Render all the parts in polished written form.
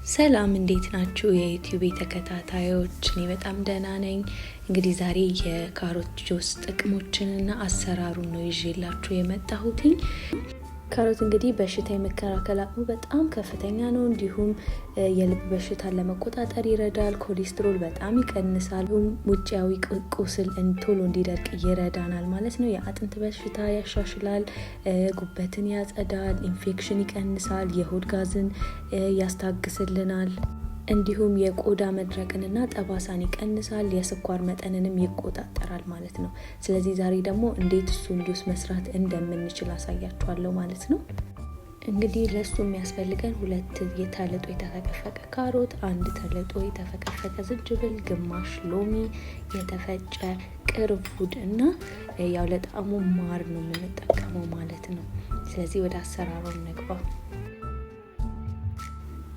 ሰላም እንዴት ናችሁ የዩቲዩብ ተከታታዮች? እኔ በጣም ደህና ነኝ። እንግዲህ ዛሬ የካሮት ጁስ ጥቅሞችንና አሰራሩን ነው ይዤላችሁ የመጣሁት። ካሮት እንግዲህ በሽታ የመከላከል አቅሙ በጣም ከፍተኛ ነው። እንዲሁም የልብ በሽታን ለመቆጣጠር ይረዳል። ኮሌስትሮል በጣም ይቀንሳል። ውጫዊ ቁስል ቶሎ እንዲደርቅ ይረዳናል ማለት ነው። የአጥንት በሽታ ያሻሽላል። ጉበትን ያጸዳል። ኢንፌክሽን ይቀንሳል። የሆድ ጋዝን ያስታግስልናል። እንዲሁም የቆዳ መድረቅንና ጠባሳን ይቀንሳል። የስኳር መጠንንም ይቆጣጠራል ማለት ነው። ስለዚህ ዛሬ ደግሞ እንዴት እሱን ጁስ መስራት እንደምንችል አሳያችኋለሁ ማለት ነው። እንግዲህ ለሱ የሚያስፈልገን 2 ተልጦ የተፈቀፈቀ ካሮት፣ 1 ተልጦ የተፈቀፈቀ ዝንጅብል፣ ግማሽ ሎሚ፣ የተፈጨ ቅርንፉድ እና ያው ለጣዕሙ ማር ነው የምንጠቀመው ማለት ነው። ስለዚህ ወደ አሰራሩ እንግባ።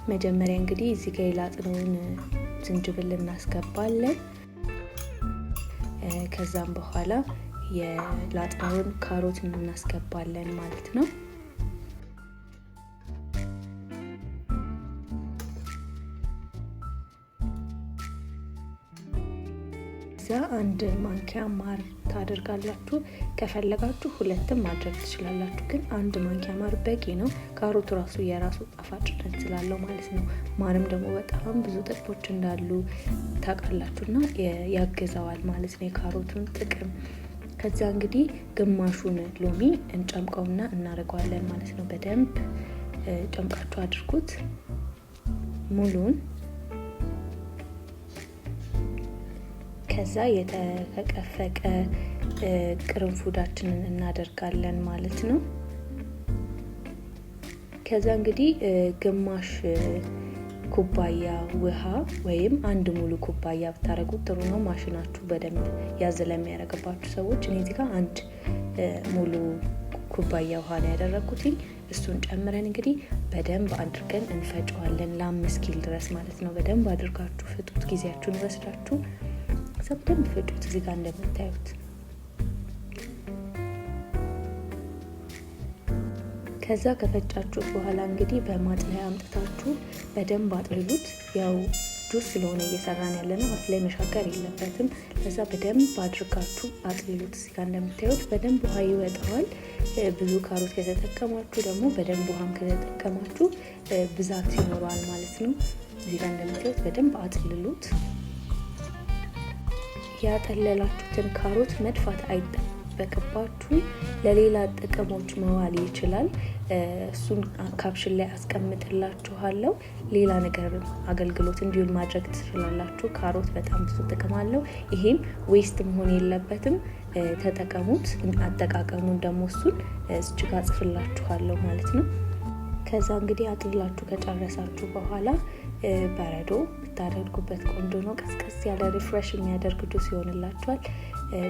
መጀመሪያ እንግዲህ እዚህ ጋር የላጥነውን ዝንጅብል እናስገባለን። ከዛም በኋላ የላጥነውን ካሮት እናስገባለን ማለት ነው። እዛ 1 ማንኪያ ማር ታደርጋላችሁ። ከፈለጋችሁ 2 ማድረግ ትችላላችሁ፣ ግን 1 ማንኪያ ማር በቂ ነው። ካሮቱ ራሱ የራሱ ጣፋጭነት ስላለው ማለት ነው። ማርም ደግሞ በጣም ብዙ ጥቅሞች እንዳሉ ታውቃላችሁና ያግዘዋል ማለት ነው የካሮቱን ጥቅም። ከዛ እንግዲህ ግማሹን ሎሚ እንጨምቀውና እናደርገዋለን ማለት ነው። በደንብ ጨምቃችሁ አድርጉት ሙሉን። ከዛ የተፈቀፈቀ ቅርንፉዳችንን እናደርጋለን ማለት ነው። ከዛ እንግዲህ ግማሽ ኩባያ ውሃ ወይም 1 ሙሉ ኩባያ ብታረጉት ጥሩ ነው። ማሽናችሁ በደንብ ያዝ ለሚያደርግባችሁ ሰዎች። እኔ እዚህ ጋር 1 ሙሉ ኩባያ ውሃ ነው ያደረኩት። እሱን ጨምረን እንግዲህ በደንብ አድርገን እንፈጨዋለን ለ5 ኪሎ ድረስ ማለት ነው። በደንብ አድርጋችሁ ፍጡት፣ ጊዜያችሁን ወስዳችሁ በደንብ ፍጩት። እዚህ ጋር እንደምታዩት ከዛ ከፈጫችሁት በኋላ እንግዲህ በማጥለያ አምጥታችሁ በደንብ አጥልሉት። ያው ጁስ ስለሆነ እየሰራን ያለነው አፍ ላይ መሻገር የለበትም። ከዛ በደንብ አድርጋችሁ አጥልሉት። እዚህ ጋር እንደምታዩት በደንብ ውሃ ይወጣዋል። ብዙ ካሮት ከተጠቀማችሁ ደግሞ በደንብ ውሃም ከተጠቀማችሁ ብዛት ይኖረዋል ማለት ነው። እዚህ ጋር እንደምታዩት በደንብ አጥልሉት። ያጠለላችሁትን ካሮት መድፋት አይጠበቅባችሁ። ለሌላ ጥቅሞች መዋል ይችላል። እሱን ካፕሽን ላይ አስቀምጥላችኋለሁ። ሌላ ነገር አገልግሎት እንዲውል ማድረግ ትችላላችሁ። ካሮት በጣም ብዙ ጥቅም አለው። ይሄም ዌስት መሆን የለበትም። ተጠቀሙት። አጠቃቀሙን ደግሞ እሱን እዚህ ጋር ጽፍላችኋለሁ ማለት ነው። ከዛ እንግዲህ አጥልላችሁ ከጨረሳችሁ በኋላ በረዶ ብታደርጉበት ቆንጆ ነው። ቀዝቀዝ ያለ ሪፍሬሽ የሚያደርግ ጁስ ይሆንላችኋል።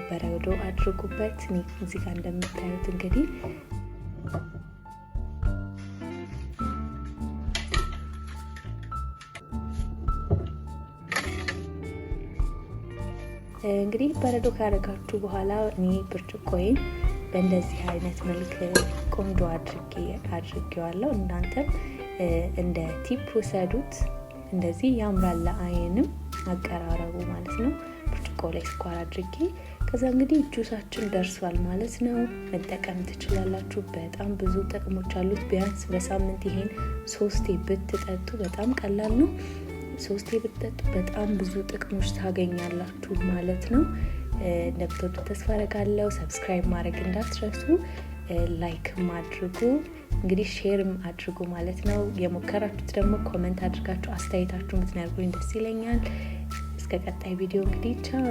በረዶ አድርጉበት። እኔ እዚህ ጋር እንደምታዩት እንግዲህ በረዶ ካደረጋችሁ በኋላ እኔ ብርጭቆዬን በእንደዚህ አይነት መልክ ቆንጆ አድርጌዋለሁ። እናንተም እንደ ቲፕ ውሰዱት። እንደዚህ ያምራል ለአይንም አቀራረቡ ማለት ነው። ብርጭቆ ላይ ስኳር አድርጌ ከዛ እንግዲህ ጁሳችን ደርሷል ማለት ነው። መጠቀም ትችላላችሁ። በጣም ብዙ ጥቅሞች አሉት። ቢያንስ በሳምንት ይሄን 3 ብትጠጡ በጣም ቀላል ነው። 3 ብትጠጡ በጣም ብዙ ጥቅሞች ታገኛላችሁ ማለት ነው። እንደምትወዱ ተስፋ አደርጋለሁ። ሰብስክራይብ ማድረግ እንዳትረሱ፣ ላይክ አድርጉ፣ እንግዲህ ሼርም አድርጉ ማለት ነው። የሞከራችሁት ደግሞ ኮሜንት አድርጋችሁ አስተያየታችሁን ብትነግሩኝ ደስ ይለኛል። እስከ ቀጣይ ቪዲዮ እንግዲህ ቻው።